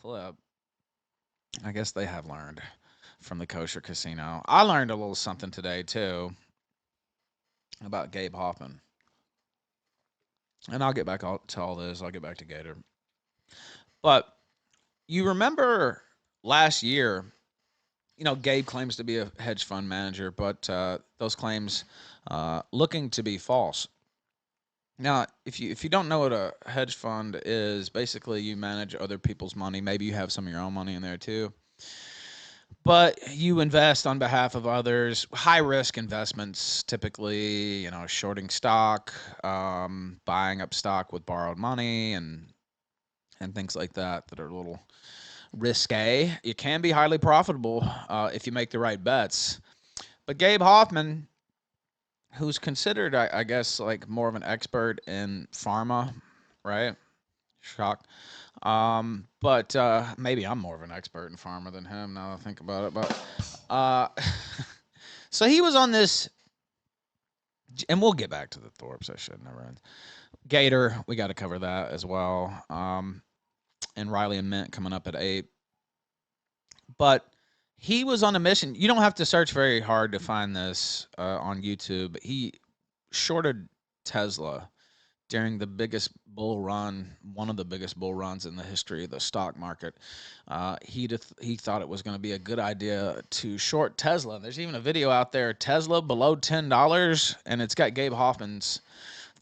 clip. I guess they have learned from the kosher casino. I learned a little something today too about Gabe Hoffman, and I'll get back to all this. I'll get back to Gator. But you remember last year, Gabe claims to be a hedge fund manager, but those claims looking to be false. Now, if you don't know what a hedge fund is, basically you manage other people's money. Maybe you have some of your own money in there too, but you invest on behalf of others. High risk investments, typically, shorting stock, buying up stock with borrowed money, and things like that are a little risque. It can be highly profitable if you make the right bets. But Gabe Hoffman, who's considered, I guess, like more of an expert in pharma, right? Shock. But maybe I'm more of an expert in pharma than him now that I think about it. But uh, so he was on this, and we'll get back to the Thorps. I should never end. Gator, we got to cover that as well. And Riley and Mint coming up at 8. But he was on a mission. You don't have to search very hard to find this on YouTube. He shorted Tesla during the biggest bull run, one of the biggest bull runs in the history of the stock market. He thought it was going to be a good idea to short Tesla. There's even a video out there, Tesla below $10, and it's got Gabe Hoffman's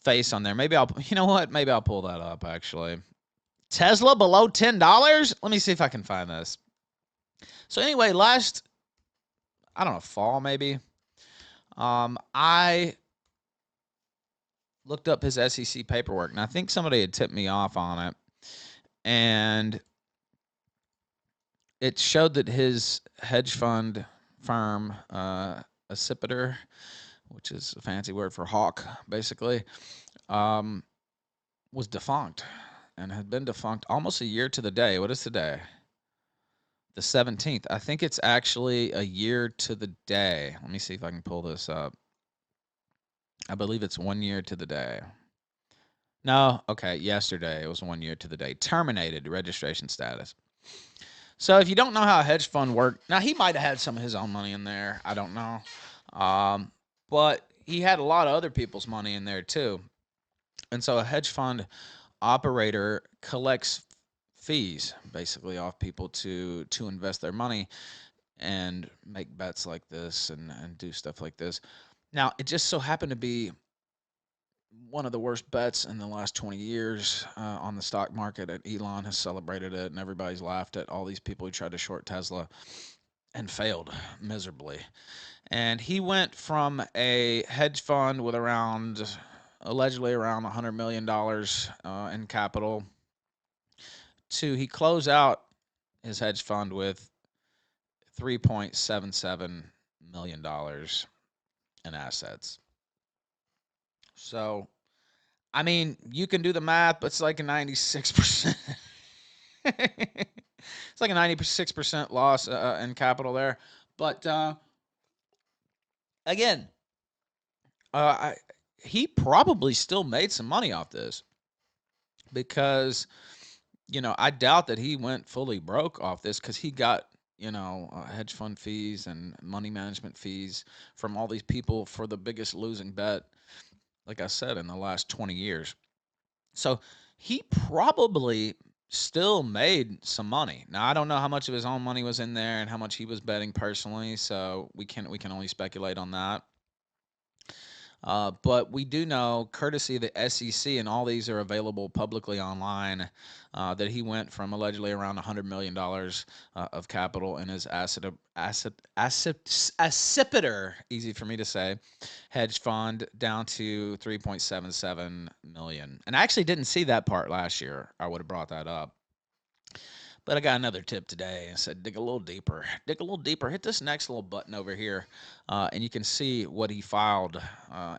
face on there. Maybe Maybe I'll pull that up actually. Tesla below $10? Let me see if I can find this. So anyway, I don't know, fall maybe. I looked up his SEC paperwork, and I think somebody had tipped me off on it. And it showed that his hedge fund firm, Accipiter, which is a fancy word for hawk, basically, was defunct and had been defunct almost a year to the day. What is today? The 17th. I think it's actually a year to the day. Let me see if I can pull this up. I believe it's 1 year to the day. No, okay, yesterday it was 1 year to the day. Terminated registration status. So if you don't know how a hedge fund worked, now he might have had some of his own money in there. I don't know. But he had a lot of other people's money in there too. And so a hedge fund operator collects fees basically off people to invest their money and make bets like this and do stuff like this. Now, it just so happened to be one of the worst bets in the last 20 years on the stock market. And Elon has celebrated it, and everybody's laughed at all these people who tried to short Tesla and failed miserably. And he went from a hedge fund with allegedly around $100 million in capital to he closed out his hedge fund with $3.77 million in assets. So, I mean, you can do the math, but it's like a 96%. It's like a 96% loss in capital there. But again, he probably still made some money off this because, I doubt that he went fully broke off this because he got, hedge fund fees and money management fees from all these people for the biggest losing bet, like I said, in the last 20 years. So he probably still made some money. Now I don't know how much of his own money was in there and how much he was betting personally, so we can only speculate on that. But we do know, courtesy of the SEC, and all these are available publicly online, that he went from allegedly around $100 million of capital in his Accipiter, easy for me to say, hedge fund down to 3.77 million. And I actually didn't see that part last year. I would have brought that up. But I got another tip today. I said, dig a little deeper. Dig a little deeper. Hit this next little button over here, and you can see what he filed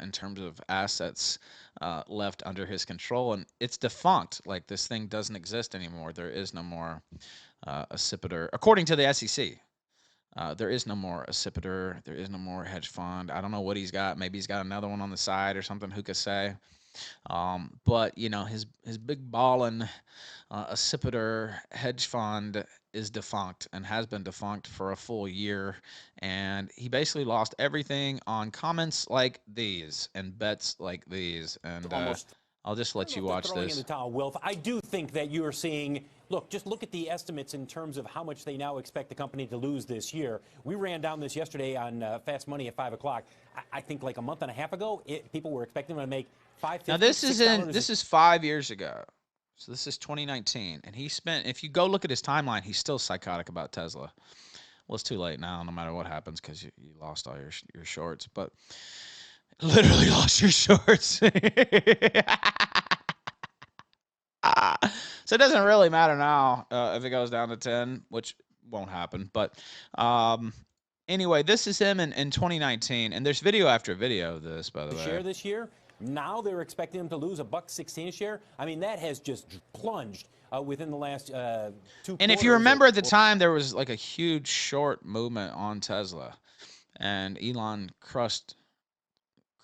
in terms of assets left under his control. And it's defunct. Like, this thing doesn't exist anymore. There is no more Accipiter. According to the SEC, there is no more Accipiter. There is no more hedge fund. I don't know what he's got. Maybe he's got another one on the side or something. Who could say? But his big ballin' Occipitor hedge fund is defunct and has been defunct for a full year, and he basically lost everything on comments like these and bets like these. And I'll just let you watch throwing in the this. towel, Wilf. I do think that you are seeing. Look, just look at the estimates in terms of how much they now expect the company to lose this year. We ran down this yesterday on Fast Money at 5 o'clock. I think like a month and a half ago, people were expecting them to make $5.50. Now this is 5 years ago. So this is 2019, and if you go look at his timeline, he's still psychotic about Tesla. Well, it's too late now, no matter what happens, because you lost all your shorts. But literally lost your shorts. So it doesn't really matter now if it goes down to 10, which won't happen. But anyway, this is him in 2019, and there's video after video of this, by the way. Share this year. Now they're expecting them to lose $1.16 a share. I mean, that has just plunged within the last 2 quarters. And if you remember at the time, there was like a huge short movement on Tesla, and Elon crushed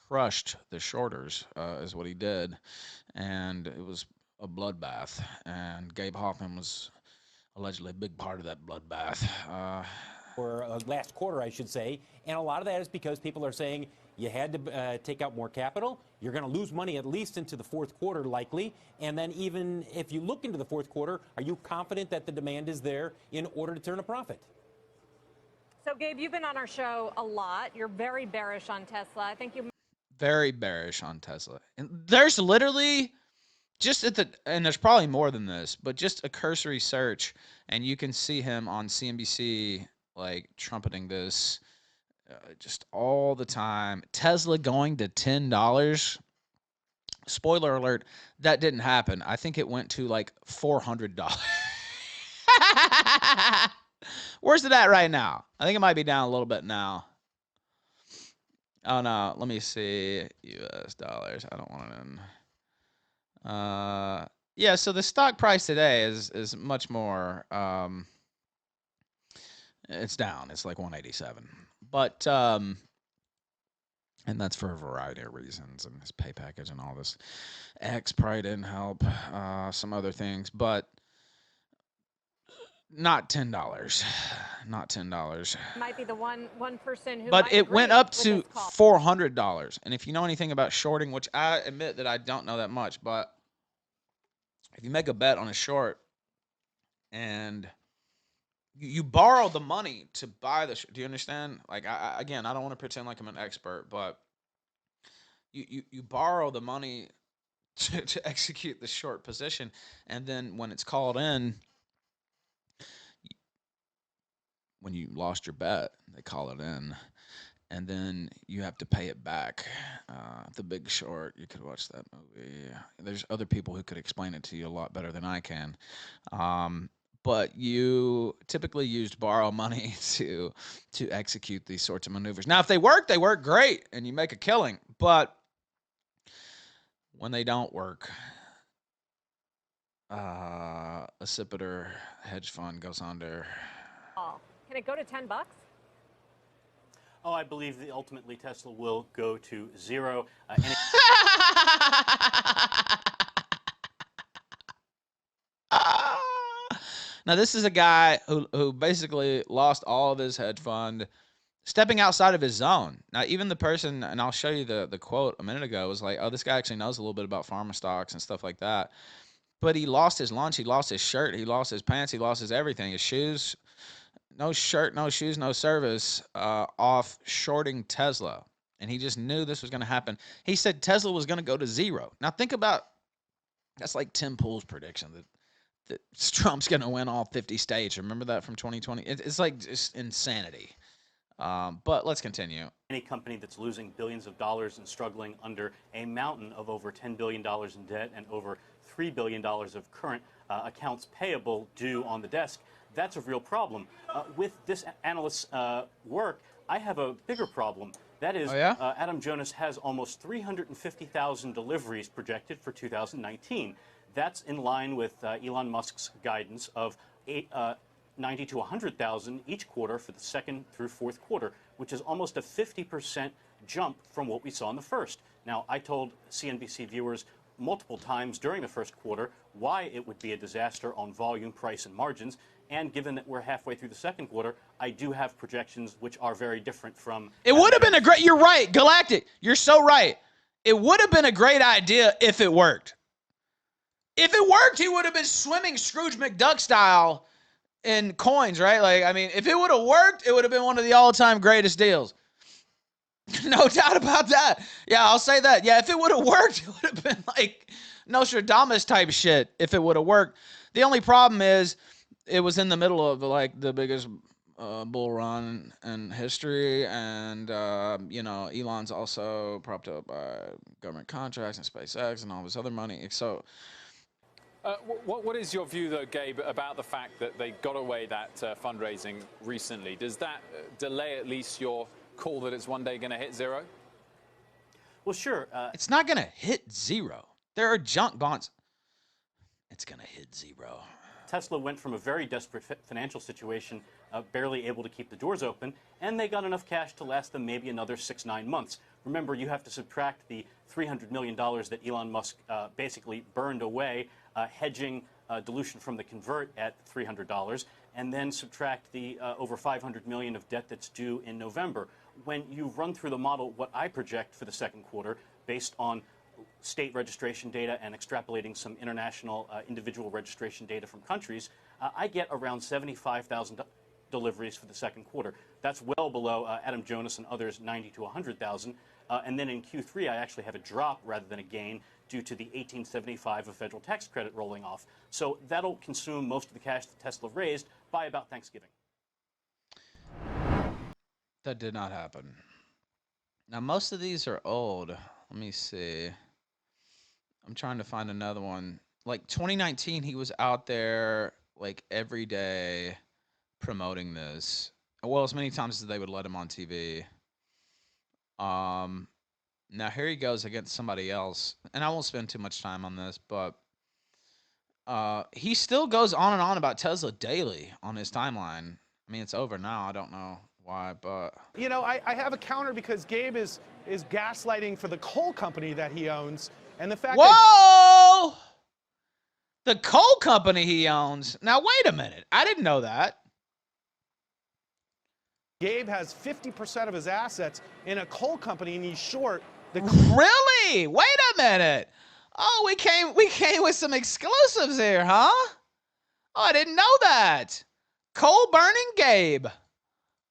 the shorters, is what he did, and it was a bloodbath. And Gabe Hoffman was allegedly a big part of that bloodbath. Or last quarter, I should say. And a lot of that is because people are saying you had to take out more capital. You're going to lose money at least into the fourth quarter, likely. And then even if you look into the fourth quarter, are you confident that the demand is there in order to turn a profit? So, Gabe, you've been on our show a lot. You're very bearish on Tesla. I think you... Very bearish on Tesla. And there's literally... and there's probably more than this, but just a cursory search, and you can see him on CNBC, like, trumpeting this just all the time. Tesla going to $10. Spoiler alert, that didn't happen. I think it went to, like, $400. Where's it at right now? I think it might be down a little bit now. Oh, no. Let me see. US dollars. I don't want it in... yeah, so the stock price today is much more, it's down. It's like 187. But and that's for a variety of reasons, and his pay package and all this. X probably didn't help, some other things, but not $10. Not $10. Might be the one person who... But it went up to $400. And if you know anything about shorting, which I admit that I don't know that much, but if you make a bet on a short and you borrow the money to buy the do you understand? Like, again, I don't want to pretend like I'm an expert, but you borrow the money to execute the short position, and then when it's called in, when you lost your bet, they call it in, and then you have to pay it back. The Big Short, you could watch that movie. There's other people who could explain it to you a lot better than I can. But you typically used borrow money to execute these sorts of maneuvers. Now, if they work great, and you make a killing. But when they don't work, Occipitor hedge fund goes under. Can it go to $10? Oh, I believe that ultimately Tesla will go to zero. Now, this is a guy who basically lost all of his hedge fund, stepping outside of his zone. Now, even the person, and I'll show you the quote a minute ago, was like, oh, this guy actually knows a little bit about pharma stocks and stuff like that. But he lost his lunch, he lost his shirt, he lost his pants, he lost his everything, his shoes. No shirt, no shoes, no service, off shorting Tesla. And he just knew this was going to happen. He said Tesla was going to go to zero. Now, think about, that's like Tim Pool's prediction that Trump's going to win all 50 states. Remember that from 2020? It's like just insanity. But let's continue. Any company that's losing billions of dollars and struggling under a mountain of over $10 billion in debt and over $3 billion of current accounts payable due on the desk, that's a real problem. With this analyst's work, I have a bigger problem. That is, Adam Jonas has almost 350,000 deliveries projected for 2019. That's in line with Elon Musk's guidance of 90 to 100,000 each quarter for the second through fourth quarter, which is almost a 50% jump from what we saw in the first. Now, I told CNBC viewers multiple times during the first quarter why it would be a disaster on volume, price, and margins. And given that we're halfway through the second quarter, I do have projections which are very different from... It would have been a great... You're right, Galactic. You're so right. It would have been a great idea if it worked. If it worked, he would have been swimming Scrooge McDuck style in coins, right? Like, I mean, if it would have worked, it would have been one of the all-time greatest deals. No doubt about that. Yeah, I'll say that. Yeah, if it would have worked, it would have been like Nostradamus type shit if it would have worked. The only problem is it was in the middle of like the biggest bull run in history, and you know, Elon's also propped up by government contracts and SpaceX and all this other money. So what is your view, though, Gabe, about the fact that they got away that fundraising recently? Does that delay at least your call that it's one day going to hit zero? Well, sure. It's not going to hit zero. There are junk bonds. It's going to hit zero. Tesla went from a very desperate financial situation, barely able to keep the doors open, and they got enough cash to last them maybe another 6-9 months. Remember, you have to subtract the $300 million that Elon Musk basically burned away, hedging dilution from the convert at $300, and then subtract the over $500 million of debt that's due in November. When you run through the model, what I project for the second quarter, based on state registration data and extrapolating some international individual registration data from countries, I get around 75,000 deliveries for the second quarter. That's well below Adam Jonas and others' 90 to 100,000. And then in Q3, I actually have a drop rather than a gain due to the 1875 of federal tax credit rolling off. So that'll consume most of the cash that Tesla raised by about Thanksgiving. That did not happen. Now, most of these are old. Let me see. I'm trying to find another one. Like 2019, he was out there like every day promoting this. Well, as many times as they would let him on TV. Now here he goes against somebody else, and I won't spend too much time on this, but he still goes on and on about Tesla daily on his timeline. I mean, it's over now. I don't know why, but you know, I have a counter because Gabe is gaslighting for the coal company that he owns, and the fact Whoa! The coal company he owns. Now wait a minute. I didn't know that. Gabe has 50% of his assets in a coal company, and he's short. Really? Wait a minute. Oh, we came with some exclusives here, huh? Oh, I didn't know that. Coal burning Gabe. I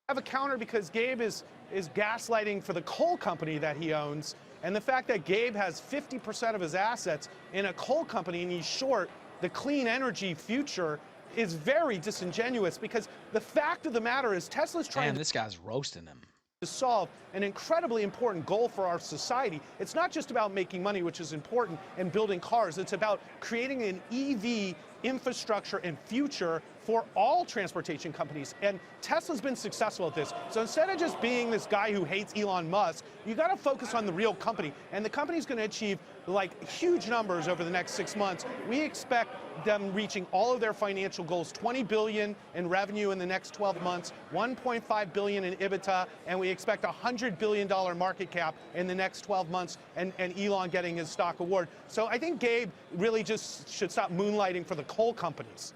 have a counter because Gabe is gaslighting for the coal company that he owns, and the fact that Gabe has 50% of his assets in a coal company and he's short the clean energy future is very disingenuous, because the fact of the matter is Tesla's trying this guy's roasting him. to solve an incredibly important goal for our society. It's not just about making money, which is important, and building cars. It's about creating an EV infrastructure and future for all transportation companies. And Tesla's been successful at this. So instead of just being this guy who hates Elon Musk, you got to focus on the real company. And the company's going to achieve like huge numbers over the next 6 months. We expect them reaching all of their financial goals, 20 billion in revenue in the next 12 months, 1.5 billion in EBITDA, and we expect a $100 billion market cap in the next 12 months, and Elon getting his stock award. So I think Gabe really just should stop moonlighting for the coal companies.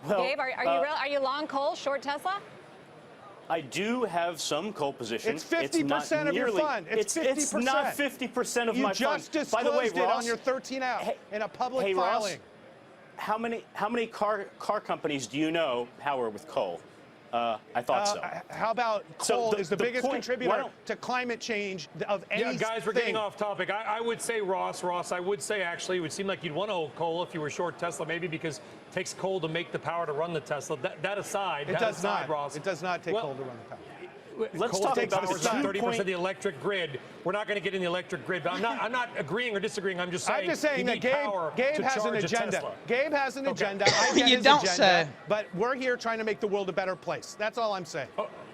Well, Gabe, are you long coal, short Tesla? I do have some coal positions. It's 50% of your fund. It's 50%. It's not 50% of my fund. You just disclosed By the way, it Ross, on your 13F in a public hey, filing. Ross, how many car companies do you know power with coal? I thought so. How about coal is the biggest point, contributor to climate change of anything? Yeah, guys, we're getting off topic. I would say, Ross, I would say actually it would seem like you'd want to hold coal if you were short Tesla, maybe because it takes coal to make the power to run the Tesla. That aside, it does aside, not. Ross. It does not take coal to run the power. Let's coal talk about powers the 30% of the electric grid. We're not going to get in the electric grid. But I'm not agreeing or disagreeing. I'm just saying that Gabe has an agenda. Gabe has an agenda. I get You his don't agenda, say. but we're here trying to make the world a better place. That's all I'm saying.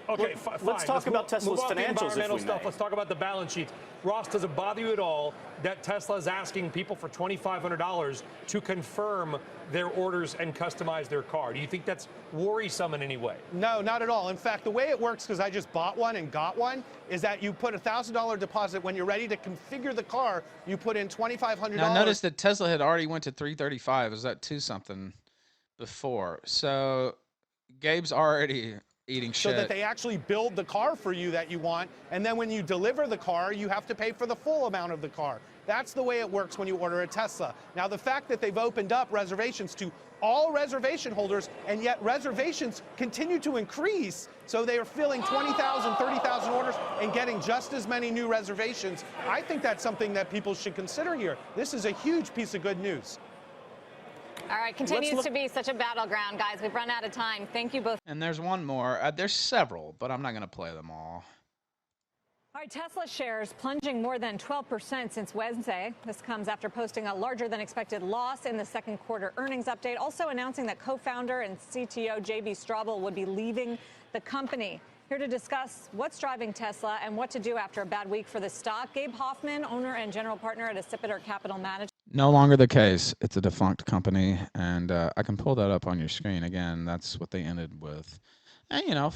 Okay, Let's fine. talk about Tesla's move off the financials, if environmental we stuff. may. Let's talk about the balance sheets. Ross, does it bother you at all that Tesla is asking people for $2,500 to confirm their orders and customize their car? Do you think that's worrisome in any way? No, not at all. In fact, the way it works, because I just bought one and got one, is that you put a $1,000 deposit. When you're ready to configure the car, you put in $2,500. Now notice that Tesla had already went to 335. Is that 2 something before? So Gabe's already eating shit. So that they actually build the car for you that you want, and then when you deliver the car, you have to pay for the full amount of the car. That's the way it works when you order a Tesla. Now, the fact that they've opened up reservations to all reservation holders, and yet reservations continue to increase, so they are filling 20,000, 30,000 orders and getting just as many new reservations. I think that's something that people should consider here. This is a huge piece of good news. All right, continues to be such a battleground, guys. We've run out of time. Thank you both. And there's one more. There's several, but I'm not going to play them all. All right, Tesla shares plunging more than 12% since Wednesday. This comes after posting a larger than expected loss in the second quarter earnings update, also announcing that co-founder and CTO JB Straubel would be leaving the company. Here to discuss what's driving Tesla and what to do after a bad week for the stock, Gabe Hoffman, owner and general partner at sektur Capital Management. No longer the case. It's a defunct company, and I can pull that up on your screen. Again, that's what they ended with. And, you know,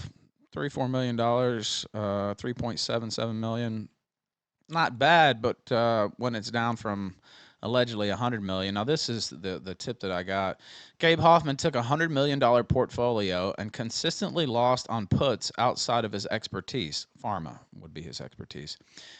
$3-4 million, 3.77 million. Not bad, but when it's down from allegedly 100 million. Now, this is the tip that I got. Gabe Hoffman took a $100 million portfolio and consistently lost on puts outside of his expertise. Pharma would be his expertise.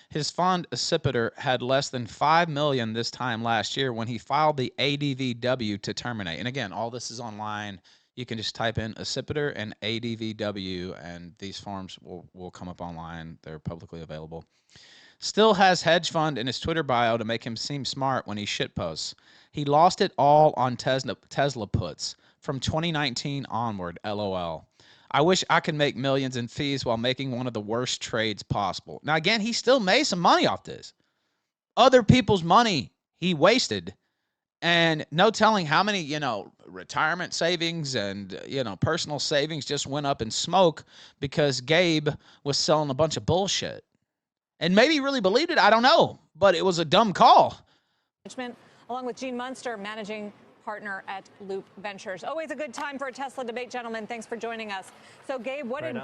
His fund, sektur, had less than 5 million this time last year when he filed the ADVW to terminate. And again, all this is online. You can just type in sektur and ADVW, and these forms will come up online. They're publicly available. Still has hedge fund in his Twitter bio to make him seem smart when he shitposts. He lost it all on Tesla puts from 2019 onward, LOL. I wish I could make millions in fees while making one of the worst trades possible. Now, again, he still made some money off this. Other people's money he wasted. And no telling how many, retirement savings and, personal savings just went up in smoke because Gabe was selling a bunch of bullshit. And maybe he really believed it. I don't know. But it was a dumb call. Along with Gene Munster, managing partner at Loop Ventures. Always a good time for a Tesla debate, gentlemen. Thanks for joining us. So, Gabe, what did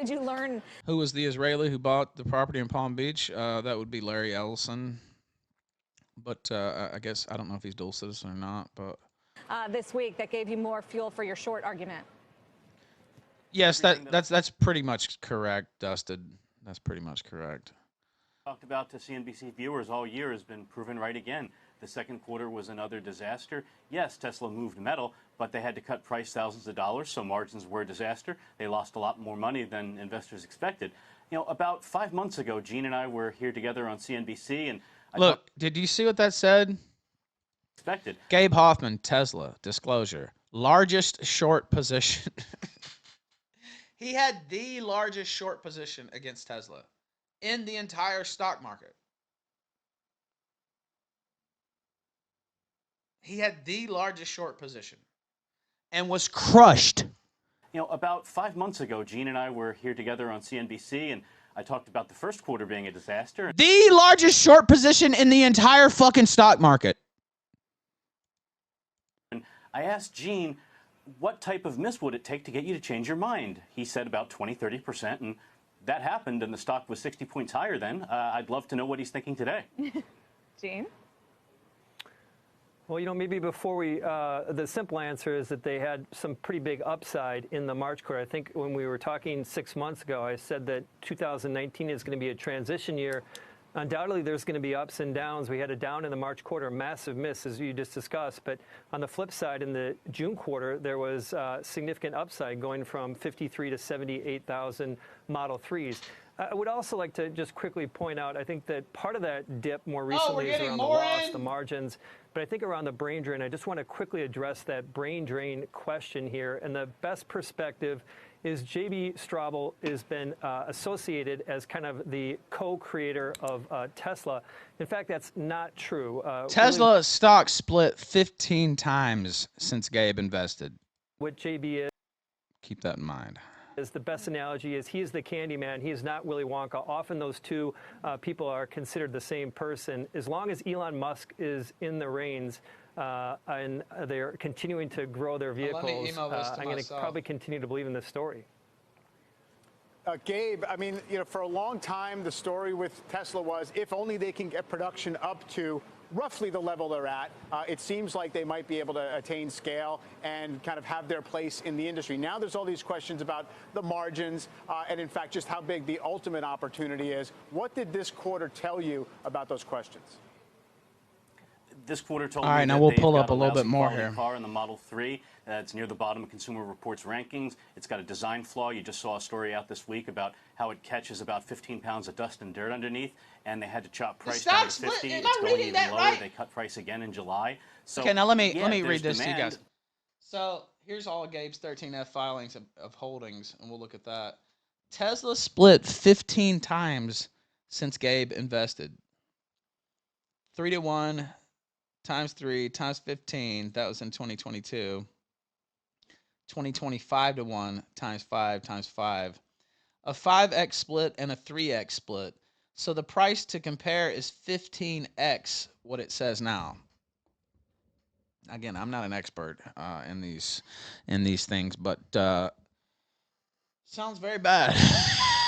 you learn? Who was the Israeli who bought the property in Palm Beach? That would be Larry Ellison. But I guess I don't know if he's dual citizen or not. But this week that gave you more fuel for your short argument. Yes, that's pretty much correct, Dustin. That's pretty much correct. Talked about to CNBC viewers all year has been proven right again. The second quarter was another disaster. Yes, Tesla moved metal, but they had to cut price thousands of dollars, so margins were a disaster. They lost a lot more money than investors expected. About 5 months ago, Gene and I were here together on CNBC, and look, did you see what that said? Expected. Gabe Hoffman, Tesla, disclosure, largest short position. He had the largest short position against Tesla in the entire stock market. He had the largest short position and was crushed. About 5 months ago, Gene and I were here together on CNBC, and I talked about the first quarter being a disaster. The largest short position in the entire fucking stock market. And I asked Gene, what type of miss would it take to get you to change your mind? He said about 20-30%, and that happened, and the stock was 60 points higher then. I'd love to know what he's thinking today. Gene? Well, maybe before the simple answer is that they had some pretty big upside in the March quarter. I think when we were talking 6 months ago, I said that 2019 is going to be a transition year. Undoubtedly, there's going to be ups and downs. We had a down in the March quarter, massive miss, as you just discussed. But on the flip side, in the June quarter, there was significant upside going from 53 to 78,000 Model 3s. I would also like to just quickly point out, I think that part of that dip more recently is around the loss, the margins. But I think around the brain drain, I just want to quickly address that brain drain question here. And the best perspective is JB Straubel has been associated as kind of the co-creator of Tesla. In fact, that's not true. Tesla stock split 15 times since Gabe invested. What JB is. Keep that in mind. is the best analogy is he is the candy man. He is not Willy Wonka. Often those two people are considered the same person. As long as Elon Musk is in the reins and they're continuing to grow their vehicles, I'm going to probably continue to believe in this story. Gabe, I mean, for a long time, the story with Tesla was if only they can get production up to roughly the level they're at, it seems like they might be able to attain scale and kind of have their place in the industry. Now there's all these questions about the margins and, in fact, just how big the ultimate opportunity is. What did this quarter tell you about those questions? This quarter told All right, me now that we'll they've pull up got a little bit lousy more quality here. car in the Model 3. It's near the bottom of Consumer Reports rankings. It's got a design flaw. You just saw a story out this week about how it catches about 15 pounds of dust and dirt underneath, and they had to chop price down to 50. It's going even lower. They cut price again in July. So, Okay, now let me yeah, read this to you demand. guys. So here's all of Gabe's 13F filings of holdings, and we'll look at that. Tesla split 15 times since Gabe invested. 3-to-1 times 3 times 15. That was in 2022. 2025-to-1 times 5 times 5. A 5x split and a 3x split. So the price to compare is 15x what it says now. Again, I'm not an expert in these things, but sounds very bad.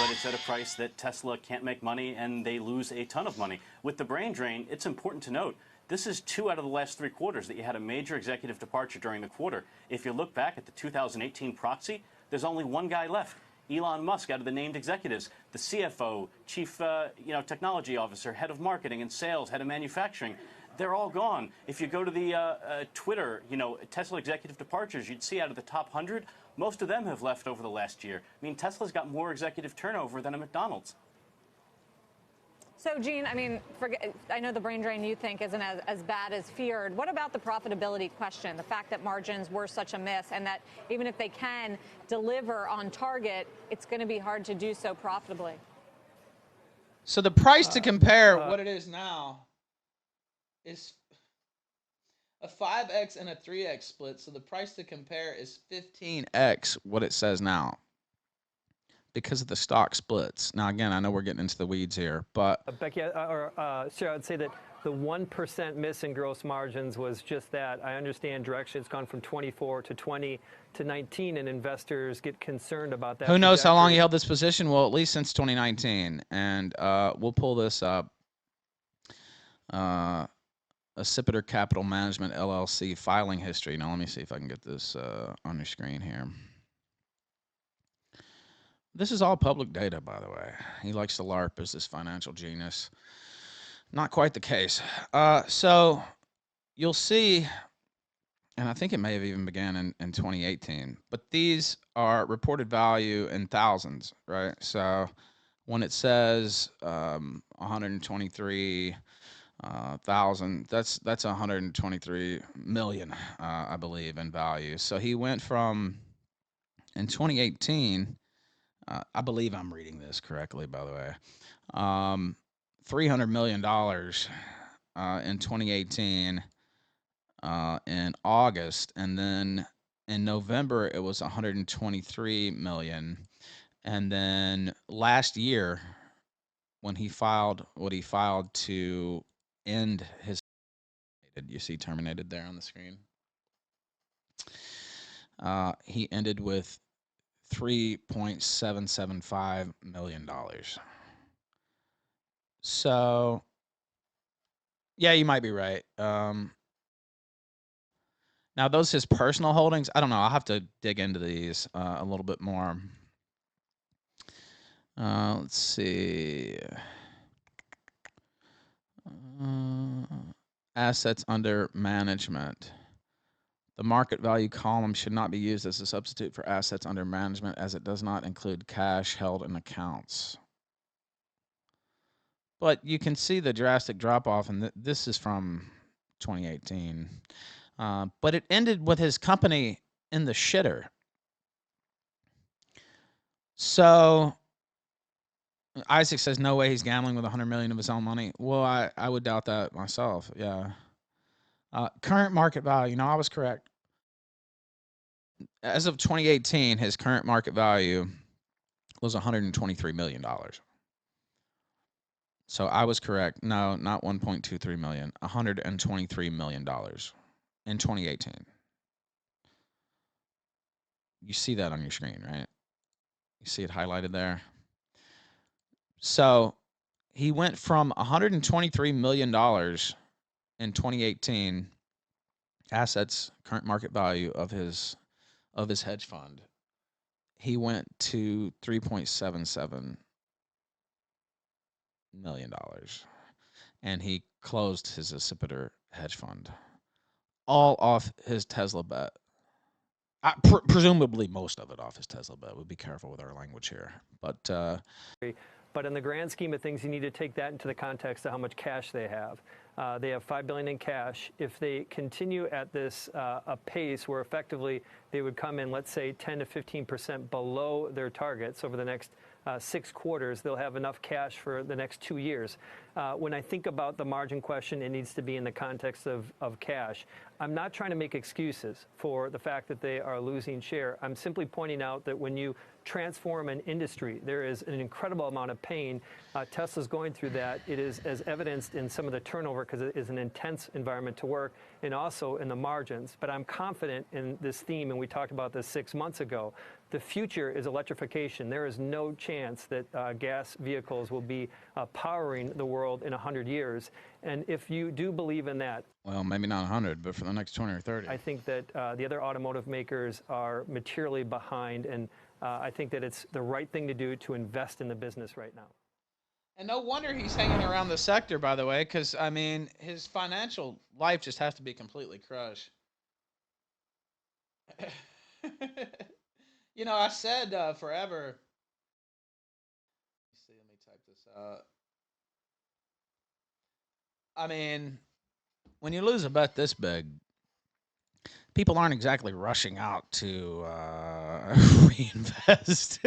But it's at a price that Tesla can't make money, and they lose a ton of money. With the brain drain, it's important to note, this is 2 out of the last 3 quarters that you had a major executive departure during the quarter. If you look back at the 2018 proxy, there's only one guy left, Elon Musk, out of the named executives. The CFO, chief technology officer, head of marketing and sales, head of manufacturing. They're all gone. If you go to the Twitter, Tesla executive departures, you'd see out of the top 100, most of them have left over the last year. I mean, Tesla's got more executive turnover than a McDonald's. So, Gene, I mean, I know the brain drain you think isn't as bad as feared. What about the profitability question? The fact that margins were such a miss and that even if they can deliver on target, it's going to be hard to do so profitably. So the price to compare what it is now is a 5x and a 3x split. So the price to compare is 15x what it says now because of the stock splits. Now, again, I know we're getting into the weeds here, but Becky, Sarah, I'd say that the 1% miss in gross margins was just that. I understand direction. It's gone from 24 to 20 to 19, and investors get concerned about that. Who knows how long he held this position? Well, at least since 2019. And we'll pull this up. Sektur Capital Management LLC filing history. Now, let me see if I can get this on your screen here. This is all public data, by the way. He likes to LARP as this financial genius. Not quite the case. So you'll see, and I think it may have even began in 2018, but these are reported value in thousands, right? So when it says 123,000, that's 123 million, I believe, in value. So he went from, in 2018, I believe I'm reading this correctly, by the way, $300 million in 2018 in August, and then in November it was 123 million, and then last year when he filed what he filed to end his, you see terminated there on the screen, he ended with $3.775 million. So, yeah, you might be right. Now, those his personal holdings, I don't know. I'll have to dig into these a little bit more. Let's see. Assets under management. The market value column should not be used as a substitute for assets under management as it does not include cash held in accounts. But you can see the drastic drop-off, and this is from 2018. But it ended with his company in the shitter. So Isaac says, no way he's gambling with $100 million of his own money. Well, I would doubt that myself, yeah. Current market value. No, I was correct. as of 2018, his current market value was $123 million. So I was correct. No, not 1.23 million. $123 million in 2018. You see that on your screen, right? You see it highlighted there. So he went from $123 million in 2018 assets, current market value of his hedge fund. He went to $3.77 million, and he closed his Occipitor hedge fund, all off his Tesla bet. Presumably, most of it off his Tesla bet. We'll be careful with our language here, but. But in the grand scheme of things, you need to take that into the context of how much cash they have. They have $5 billion in cash. If they continue at this a pace where effectively they would come in, let's say, 10 to 15% below their targets over the next 6 quarters, they'll have enough cash for the next 2 years. When I think about the margin question, it needs to be in the context of cash. I'm not trying to make excuses for the fact that they are losing share. I'm simply pointing out that when you transform an industry, there is an incredible amount of pain. Tesla's going through that. It is as evidenced in some of the turnover because it is an intense environment to work, and also in the margins. But I'm confident in this theme, and we talked about this 6 months ago. The future is electrification. There is no chance that gas vehicles will be powering the world in 100 years. And if you do believe in that, well, maybe not 100, but for the next 20 or 30. I think that the other automotive makers are materially behind, and I think that it's the right thing to do to invest in the business right now. And no wonder he's hanging around the sector, by the way, because, I mean, his financial life just has to be completely crushed. You know, I said forever. Let's see, let me type this out. I mean, when you lose a bet this big, people aren't exactly rushing out to reinvest.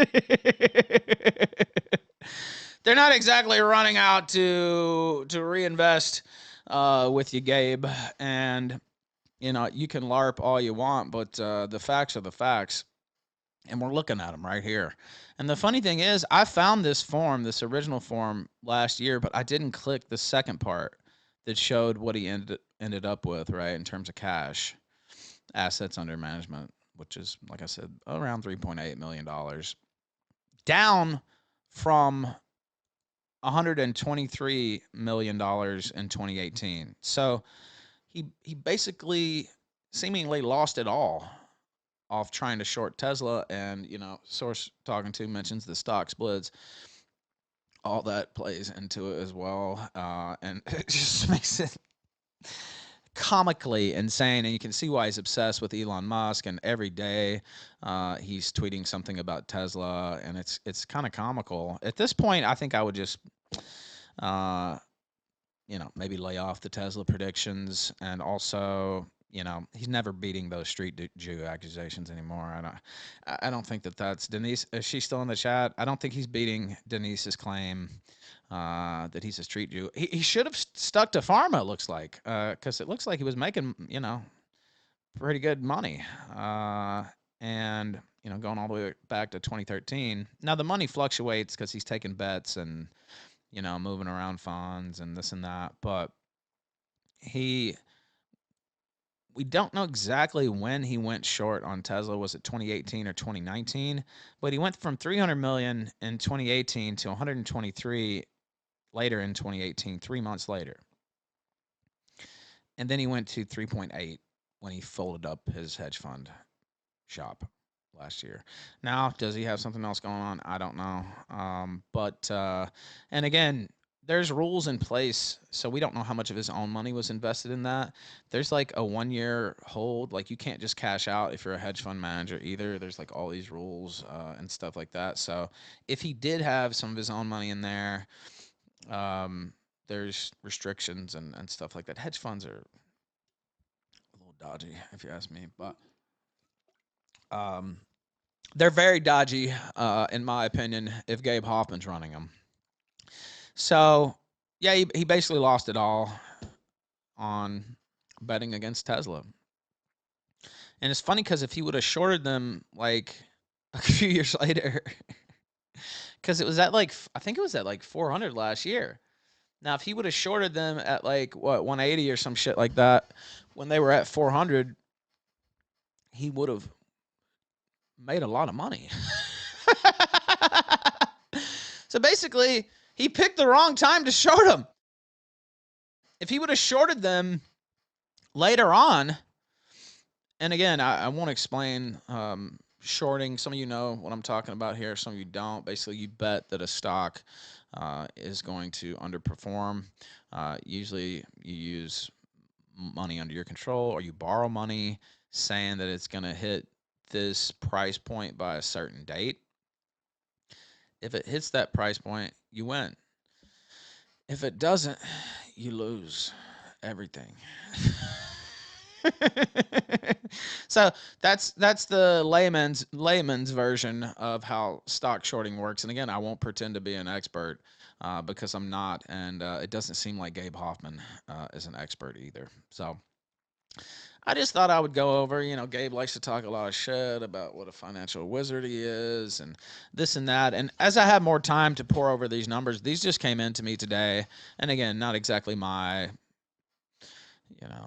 They're not exactly running out to reinvest with you, Gabe. And, you know, you can LARP all you want, but the facts are the facts. And we're looking at them right here. And the funny thing is, I found this form, this original form, last year, but I didn't click the second part that showed what he ended up with, right, in terms of cash, assets under management, which is, like I said, around $3.8 million. Down from $123 million in 2018. So he basically seemingly lost it all off trying to short Tesla, and, you know, source talking to mentions the stock splits. All that plays into it as well, and it just makes it comically insane. And you can see why he's obsessed with Elon Musk, and every day he's tweeting something about Tesla, and it's kind of comical. At this point, I think I would just you know, maybe lay off the Tesla predictions, and also, you know, he's never beating those street Jew accusations anymore. I don't think that's Denise. Is she still in the chat? I don't think he's beating Denise's claim that he's a street Jew. He should have stuck to pharma, it looks like, because it looks like he was making, you know, pretty good money. And, you know, going all the way back to 2013. Now, the money fluctuates because he's taking bets and, you know, moving around funds and this and that. But we don't know exactly when he went short on Tesla. Was it 2018 or 2019? But he went from 300 million in 2018 to 123 later in 2018, 3 months later. And then he went to 3.8 when he folded up his hedge fund shop last year. Now, does he have something else going on? I don't know. And again, there's rules in place, so we don't know how much of his own money was invested in that. There's like a 1-year hold. Like, you can't just cash out if you're a hedge fund manager either. There's like all these rules and stuff like that. So if he did have some of his own money in there, there's restrictions and stuff like that. Hedge funds are a little dodgy, if you ask me, but they're very dodgy, in my opinion, if Gabe Hoffman's running them. So, yeah, he basically lost it all on betting against Tesla. And it's funny because if he would have shorted them like a few years later, because it was at like, I think it was at like 400 last year. Now, if he would have shorted them at like, what, 180 or some shit like that, when they were at 400, he would have made a lot of money. So basically, he picked the wrong time to short them. If he would have shorted them later on, and again, I won't explain shorting. Some of you know what I'm talking about here. Some of you don't. Basically, you bet that a stock is going to underperform. Usually, you use money under your control, or you borrow money saying that it's going to hit this price point by a certain date. If it hits that price point, you win. If it doesn't, you lose everything. So that's the layman's version of how stock shorting works. And again, I won't pretend to be an expert because I'm not, and it doesn't seem like Gabe Hoffman is an expert either. So I just thought I would go over, Gabe likes to talk a lot of shit about what a financial wizard he is and this and that. And as I have more time to pour over these numbers, these just came into me today. And again, not exactly my,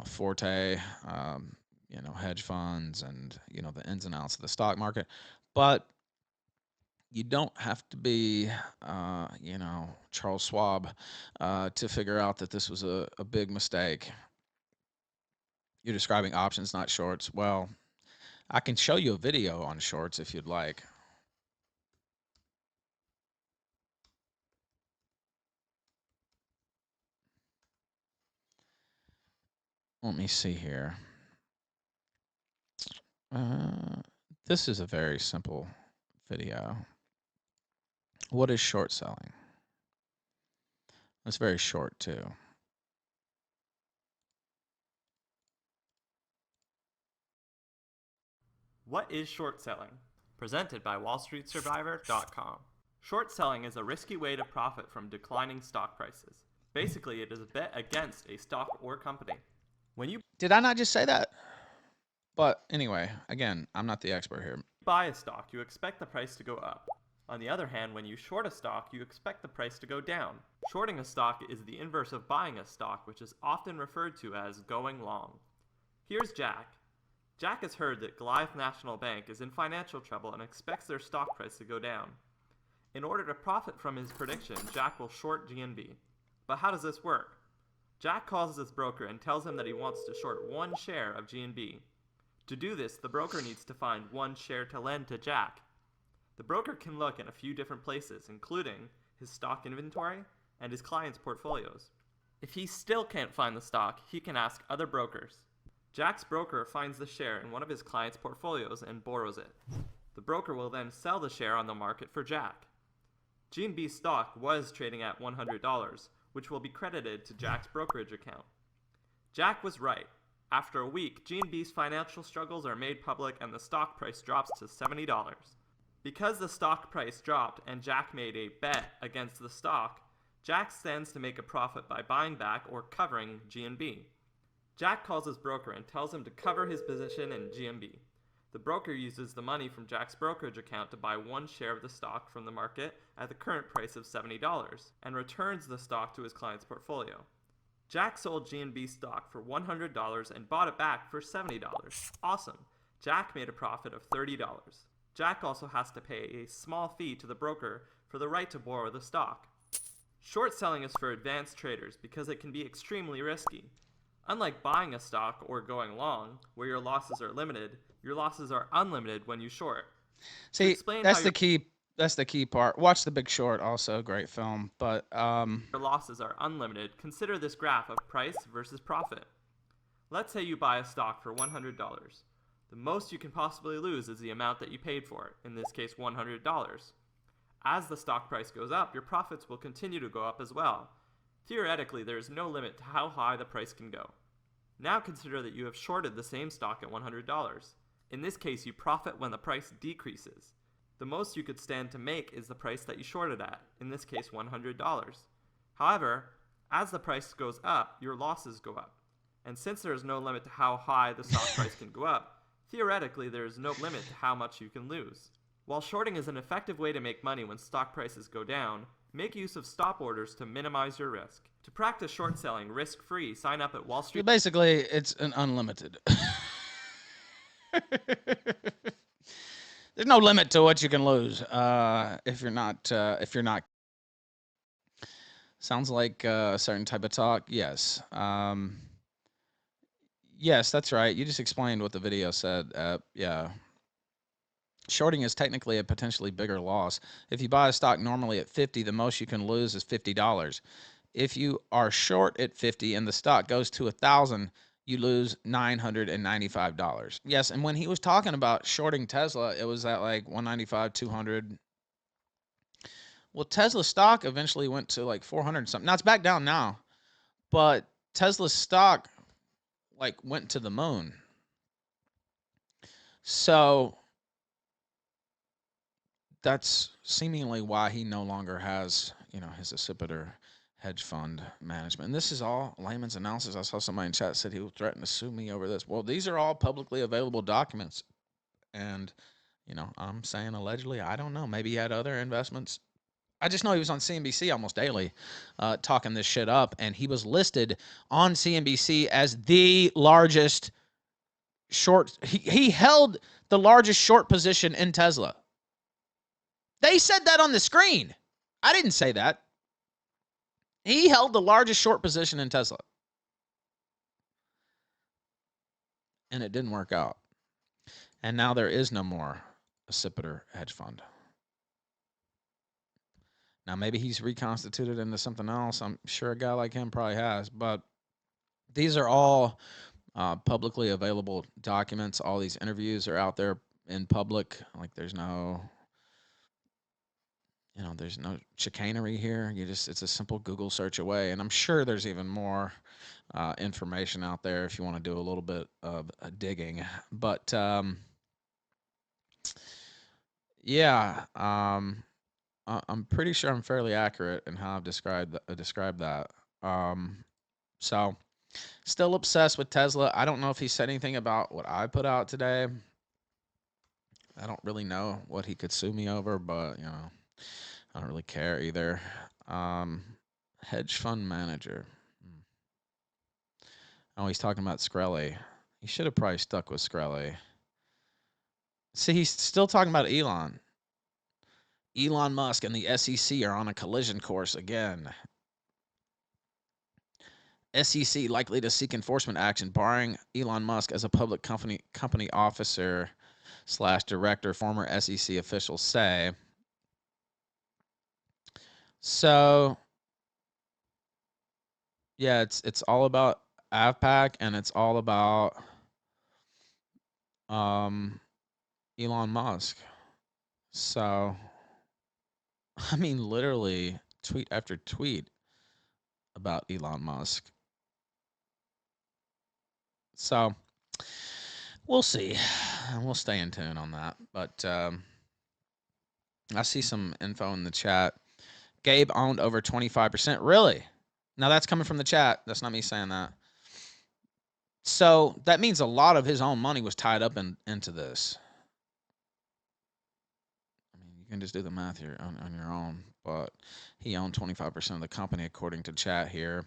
forte, hedge funds and, the ins and outs of the stock market. But you don't have to be, Charles Schwab to figure out that this was a big mistake. You're describing options, not shorts. Well, I can show you a video on shorts if you'd like. Let me see here. This is a very simple video. What is short selling? It's very short too. What is short selling? Presented by WallStreetSurvivor.com. Short selling is a risky way to profit from declining stock prices. Basically, it is a bet against a stock or company. When you Did I not just say that? But anyway, again, I'm not the expert here. buy a stock, you expect the price to go up. On the other hand, when you short a stock, you expect the price to go down. Shorting a stock is the inverse of buying a stock, which is often referred to as going long. Here's Jack. Jack has heard that Goliath National Bank is in financial trouble and expects their stock price to go down. In order to profit from his prediction, Jack will short GNB. But how does this work? Jack calls his broker and tells him that he wants to short one share of GNB. To do this, the broker needs to find one share to lend to Jack. The broker can look in a few different places, including his stock inventory and his clients' portfolios. If he still can't find the stock, he can ask other brokers. Jack's broker finds the share in one of his clients' portfolios and borrows it. The broker will then sell the share on the market for Jack. GNB stock was trading at $100, which will be credited to Jack's brokerage account. Jack was right. After a week, GNB's financial struggles are made public and the stock price drops to $70. Because the stock price dropped and Jack made a bet against the stock, Jack stands to make a profit by buying back or covering GNB. Jack calls his broker and tells him to cover his position in GNB. The broker uses the money from Jack's brokerage account to buy one share of the stock from the market at the current price of $70 and returns the stock to his client's portfolio. Jack sold GNB stock for $100 and bought it back for $70. Awesome. Jack made a profit of $30. Jack also has to pay a small fee to the broker for the right to borrow the stock. Short selling is for advanced traders because it can be extremely risky. Unlike buying a stock or going long, where your losses are limited, your losses are unlimited when you short. See, that's the key. That's the key part. Watch The Big Short, also a great film. But your losses are unlimited. Consider this graph of price versus profit. Let's say you buy a stock for $100. The most you can possibly lose is the amount that you paid for it, in this case $100. As the stock price goes up, your profits will continue to go up as well. Theoretically, there is no limit to how high the price can go. Now consider that you have shorted the same stock at $100. In this case, you profit when the price decreases. The most you could stand to make is the price that you shorted at, in this case $100. However, as the price goes up, your losses go up. And since there is no limit to how high the stock price can go up, Theoretically, there is no limit to how much you can lose. While shorting is an effective way to make money when stock prices go down, make use of stop orders to minimize your risk. To practice short selling risk-free, sign up at Wall Street. Basically, it's an unlimited. There's no limit to what you can lose if you're not. Sounds like a certain type of talk. Yes. Yes, that's right. You just explained what the video said. Yeah. Shorting is technically a potentially bigger loss. If you buy a stock normally at 50, the most you can lose is $50. If you are short at 50 and the stock goes to 1,000, you lose $995. Yes, and when he was talking about shorting Tesla, it was at like 195, 200. Well, Tesla stock eventually went to like 400 something. Now it's back down now, but Tesla's stock like went to the moon. So that's seemingly why he no longer has, his Occipitor hedge fund management. And this is all layman's analysis. I saw somebody in chat said he would threaten to sue me over this. Well, these are all publicly available documents. And, I'm saying allegedly, I don't know. Maybe he had other investments. I just know he was on CNBC almost daily talking this shit up. And he was listed on CNBC as the largest short. He held the largest short position in Tesla. They said that on the screen. I didn't say that. He held the largest short position in Tesla. And it didn't work out. And now there is no more Occipitor hedge fund. Now, maybe he's reconstituted into something else. I'm sure a guy like him probably has. But these are all publicly available documents. All these interviews are out there in public. Like there's no chicanery here. It's a simple Google search away. And I'm sure there's even more information out there if you want to do a little bit of digging. But yeah, I'm pretty sure I'm fairly accurate in how I've described that. So still obsessed with Tesla. I don't know if he said anything about what I put out today. I don't really know what he could sue me over, but I don't really care either. Hedge fund manager. Oh, he's talking about Skrelly. He should have probably stuck with Skrelly. See, he's still talking about Elon. Elon Musk and the SEC are on a collision course again. SEC likely to seek enforcement action barring Elon Musk as a public company officer / director, former SEC officials say. So, yeah, it's all about AvPac and it's all about Elon Musk. So, I mean, literally tweet after tweet about Elon Musk. So, we'll see. We'll stay in tune on that. But I see some info in the chat. Gabe owned over 25%. Really? Now, that's coming from the chat. That's not me saying that. So, that means a lot of his own money was tied up into this. I mean, you can just do the math here on your own. But he owned 25% of the company, according to chat here.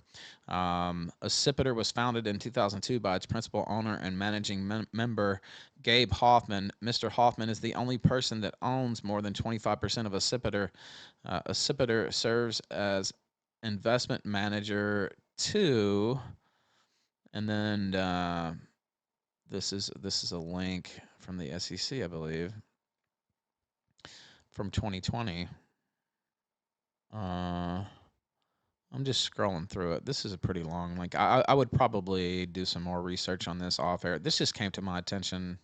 Occipitor was founded in 2002 by its principal owner and managing member, Gabe Hoffman. Mr. Hoffman is the only person that owns more than 25% of Occipitor. Occipitor serves as investment manager too. And then this is a link from the SEC, I believe, from 2020. I'm just scrolling through it. This is a pretty long link. I would probably do some more research on this off air. This just came to my attention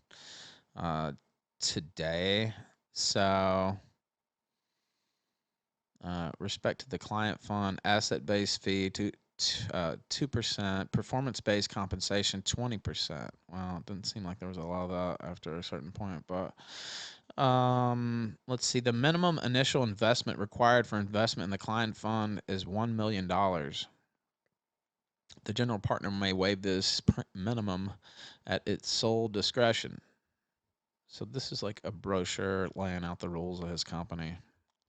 today. So, respect to the client fund, asset-based fee, 2%, performance-based compensation, 20%. Well, it didn't seem like there was a lot of that after a certain point, but let's see. The minimum initial investment required for investment in the client fund is $1 million. The general partner may waive this minimum at its sole discretion. So this is like a brochure laying out the rules of his company.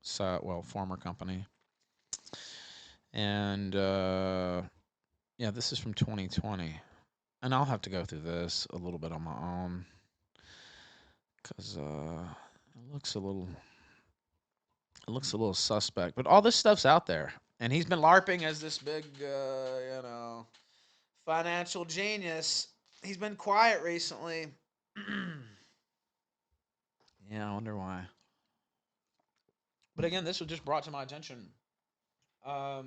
So, well, former company. And yeah, this is from 2020. And I'll have to go through this a little bit on my own because it looks a little suspect. But all this stuff's out there, and he's been LARPing as this big, financial genius. He's been quiet recently. Yeah, I wonder why. But again, this was just brought to my attention. Oh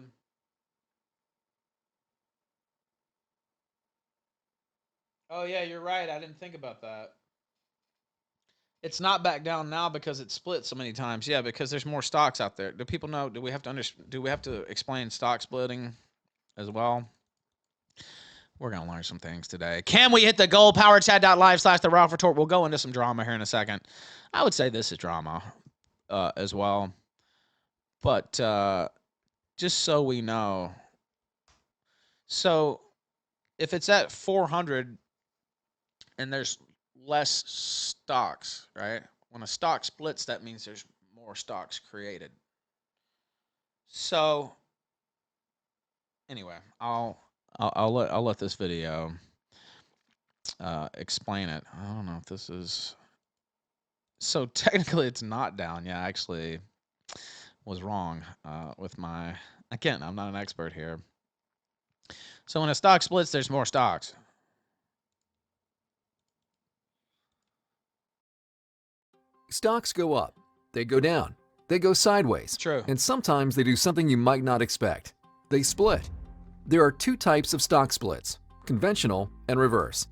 yeah, you're right. I didn't think about that. It's not back down now because it's split so many times. Yeah, because there's more stocks out there. Do people know? Do we have to explain stock splitting as well? We're gonna learn some things today. Can we hit the gold powerchat.live/the Raw for Torp? We'll go into some drama here in a second. I would say this is drama as well, but just so we know. So if it's at 400 and there's less stocks, right? When a stock splits, that means there's more stocks created. So anyway, I'll let this video explain it. I don't know if this is. So technically, it's not down. Yeah, I actually was wrong with my. Again, I'm not an expert here. So when a stock splits, there's more stocks. Stocks go up, they go down, they go sideways. True. And sometimes they do something you might not expect. They split. There are two types of stock splits, conventional and reverse.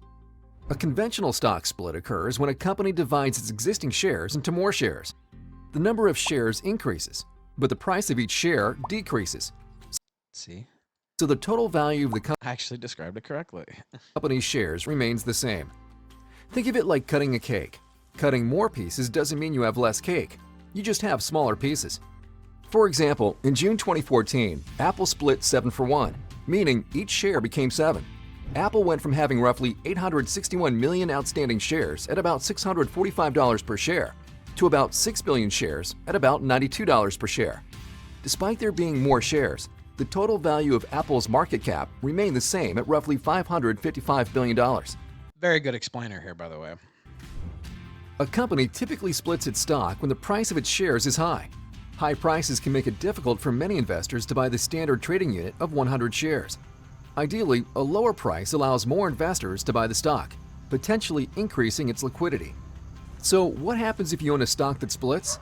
A conventional stock split occurs when a company divides its existing shares into more shares. The number of shares increases, but the price of each share decreases. See? So the total value of the I actually described it correctly. company's shares remains the same. Think of it like cutting a cake. Cutting more pieces doesn't mean you have less cake. You just have smaller pieces. For example, in June 2014, Apple split 7-for-1, meaning each share became 7. Apple went from having roughly 861 million outstanding shares at about $645 per share to about 6 billion shares at about $92 per share. Despite there being more shares, the total value of Apple's market cap remained the same at roughly $555 billion. Very good explainer here, by the way. A company typically splits its stock when the price of its shares is high. High prices can make it difficult for many investors to buy the standard trading unit of 100 shares. Ideally, a lower price allows more investors to buy the stock, potentially increasing its liquidity. So what happens if you own a stock that splits?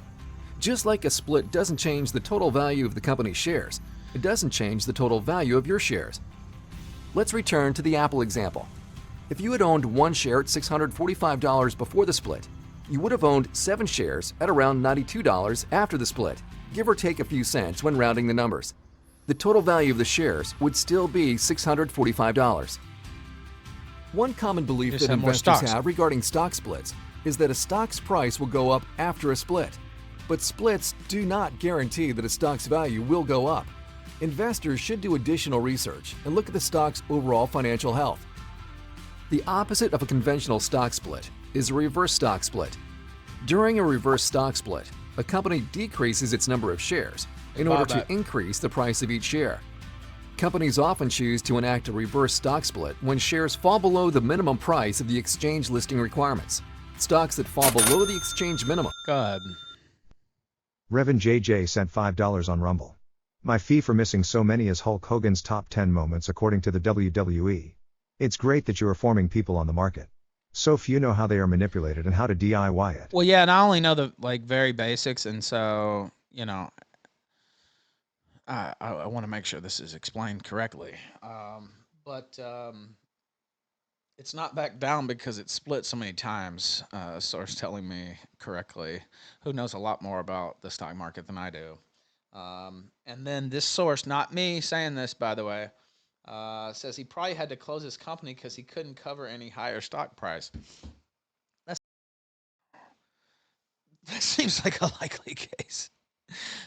Just like a split doesn't change the total value of the company's shares, it doesn't change the total value of your shares. Let's return to the Apple example. If you had owned one share at $645 before the split, you would have owned 7 shares at around $92 after the split, give or take a few cents when rounding the numbers. The total value of the shares would still be $645. One common belief that investors have regarding stock splits is that a stock's price will go up after a split. But splits do not guarantee that a stock's value will go up. Investors should do additional research and look at the stock's overall financial health. The opposite of a conventional stock split is a reverse stock split. During a reverse stock split, a company decreases its number of shares in order to increase the price of each share. Companies often choose to enact a reverse stock split when shares fall below the minimum price of the exchange listing requirements. Stocks that fall below the exchange minimum. Go ahead. Revan JJ sent $5 on Rumble. My fee for missing so many is Hulk Hogan's top 10 moments according to the WWE. It's great that you are forming people on the market. So few know how they are manipulated and how to DIY it. Well, yeah, and I only know the very basics, and so I want to make sure this is explained correctly. But it's not back down because it's split so many times. A source telling me correctly, who knows a lot more about the stock market than I do. And then this source, not me saying this, by the way, says he probably had to close his company because he couldn't cover any higher stock price. That seems like a likely case.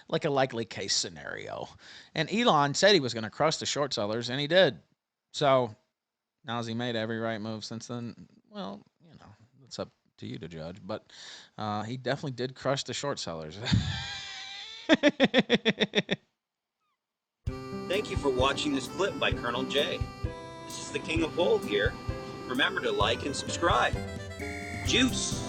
Like a likely case scenario. And Elon said he was going to crush the short sellers, and he did. So now has he made every right move since then? Well, it's up to you to judge. But he definitely did crush the short sellers. Thank you for watching this clip by Colonel J. This is the King of Bull here. Remember to like and subscribe. Juice!